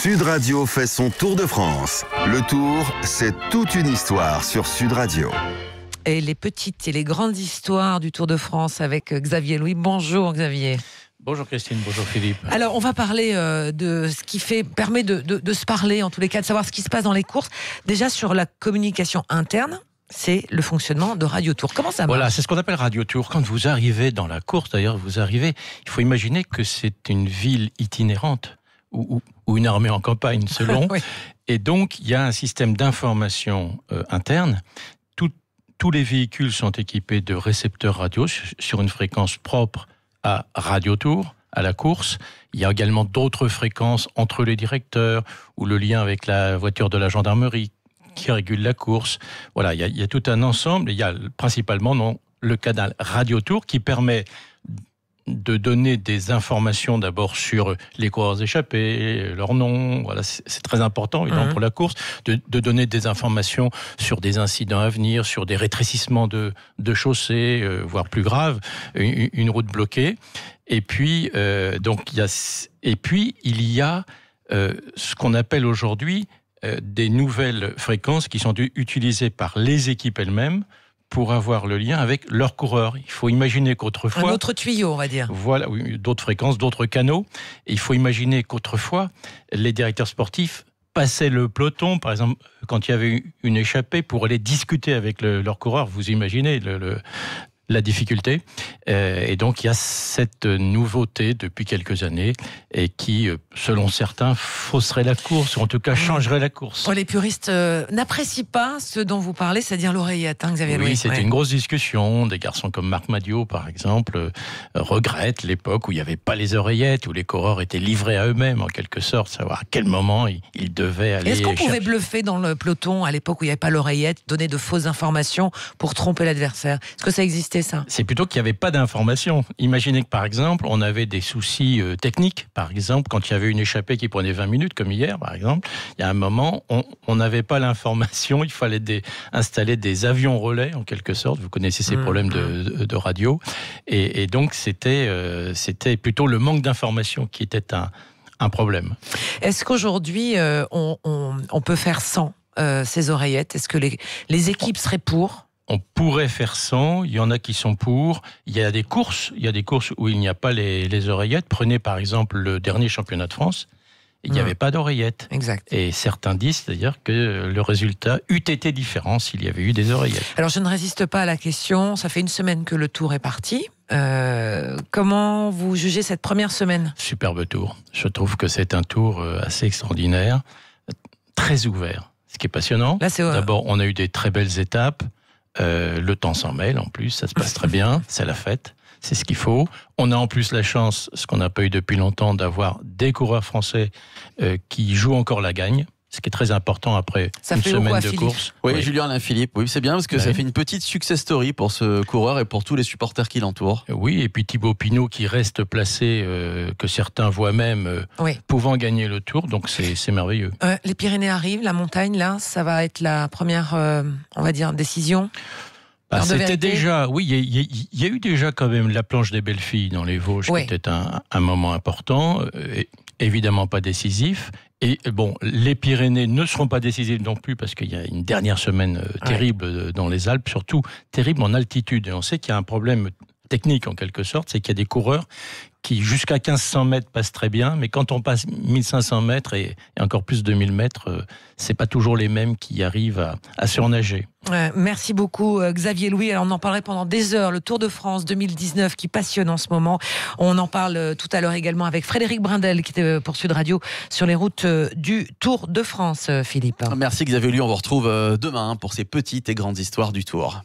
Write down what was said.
Sud Radio fait son tour de France. Le tour, c'est toute une histoire sur Sud Radio. Et les petites et les grandes histoires du Tour de France avec Xavier Louis. Bonjour Xavier. Bonjour Christine, bonjour Philippe. Alors on va parler de ce qui permet de se parler, en tous les cas, de savoir ce qui se passe dans les courses. Déjà sur la communication interne, c'est le fonctionnement de Radio Tour. Comment ça marche ? Voilà, c'est ce qu'on appelle Radio Tour. Quand vous arrivez dans la course, d'ailleurs, il faut imaginer que c'est une ville itinérante ou une armée en campagne, selon. Oui. Et donc, il y a un système d'information interne. Tous les véhicules sont équipés de récepteurs radio sur une fréquence propre à Radio Tour, à la course. Il y a également d'autres fréquences entre les directeurs ou le lien avec la voiture de la gendarmerie qui régule la course. Voilà, il y a tout un ensemble. Il y a principalement le canal Radio Tour qui permet de donner des informations d'abord sur les coureurs échappés, leur nom, voilà, c'est très important évidemment pour la course, de donner des informations sur des incidents à venir, sur des rétrécissements de chaussées, voire plus grave, une route bloquée. Et puis, il y a ce qu'on appelle aujourd'hui des nouvelles fréquences qui sont utilisées par les équipes elles-mêmes pour avoir le lien avec leurs coureurs. Il faut imaginer qu'autrefois... Un autre tuyau, on va dire. Voilà, oui, d'autres fréquences, d'autres canaux. Et il faut imaginer qu'autrefois, les directeurs sportifs passaient le peloton, par exemple, quand il y avait une échappée, pour aller discuter avec leurs coureurs. Vous imaginez la difficulté. Et donc, il y a cette nouveauté depuis quelques années et qui, selon certains, fausserait la course, ou en tout cas changerait la course. Les puristes n'apprécient pas ce dont vous parlez, c'est-à-dire l'oreillette, hein, Xavier Louis. Oui, c'était une grosse discussion. Des garçons comme Marc Madiot, par exemple, regrettent l'époque où il n'y avait pas les oreillettes, où les coureurs étaient livrés à eux-mêmes, en quelque sorte, savoir à quel moment ils devaient aller... Est-ce qu'on pouvait bluffer dans le peloton à l'époque où il n'y avait pas l'oreillette, donner de fausses informations pour tromper l'adversaire ? Est-ce que ça existait, ça ? C'est plutôt qu'il n'y avait pas d'informations. Imaginez que, par exemple, on avait des soucis techniques. Par exemple, quand il y avait une échappée qui prenait 20 minutes, comme hier, par exemple, il y a un moment, on n'avait pas l'information. Il fallait installer des avions relais, en quelque sorte. Vous connaissez ces problèmes de radio. Et donc, c'était plutôt le manque d'informations qui était un problème. Est-ce qu'aujourd'hui, on peut faire sans ces oreillettes ? Est-ce que les équipes seraient pour ? On pourrait faire sans, il y en a qui sont pour. Il y a des courses où il n'y a pas les oreillettes. Prenez par exemple le dernier championnat de France, il n'y avait pas d'oreillettes. Exact. Et certains disent d'ailleurs que le résultat eût été différent s'il y avait eu des oreillettes. Alors je ne résiste pas à la question, ça fait une semaine que le tour est parti. Comment vous jugez cette première semaine ? Superbe tour. Je trouve que c'est un tour assez extraordinaire, très ouvert. Ce qui est passionnant, d'abord on a eu des très belles étapes. Le temps s'en mêle en plus, ça se passe très bien, c'est la fête, c'est ce qu'il faut. On a en plus la chance, ce qu'on n'a pas eu depuis longtemps, d'avoir des coureurs français qui jouent encore la gagne, ce qui est très important après une semaine de course. Oui, Julien Alain-Philippe, oui, c'est bien parce que ça fait une petite success story pour ce coureur et pour tous les supporters qui l'entourent. Oui, et puis Thibaut Pinot qui reste placé, que certains voient même pouvant gagner le Tour, donc c'est merveilleux. Les Pyrénées arrivent, la montagne, là, ça va être la première, on va dire, décision. C'était déjà, oui, il y a eu déjà quand même la planche des belles filles dans les Vosges, qui était un moment important, évidemment pas décisif. Et bon, les Pyrénées ne seront pas décisives non plus parce qu'il y a une dernière semaine terrible dans les Alpes, surtout terrible en altitude. Et on sait qu'il y a un problème technique en quelque sorte, c'est qu'il y a des coureurs qui jusqu'à 1500 mètres passent très bien, mais quand on passe 1500 mètres et encore plus 2000 mètres, c'est pas toujours les mêmes qui arrivent à surnager. Merci beaucoup Xavier Louis. Alors, on en parlerait pendant des heures. Le Tour de France 2019 qui passionne en ce moment. On en parle tout à l'heure également avec Frédéric Brindel qui était pour Sud Radio sur les routes du Tour de France, Philippe. Merci Xavier Louis, on vous retrouve demain pour ces petites et grandes histoires du Tour.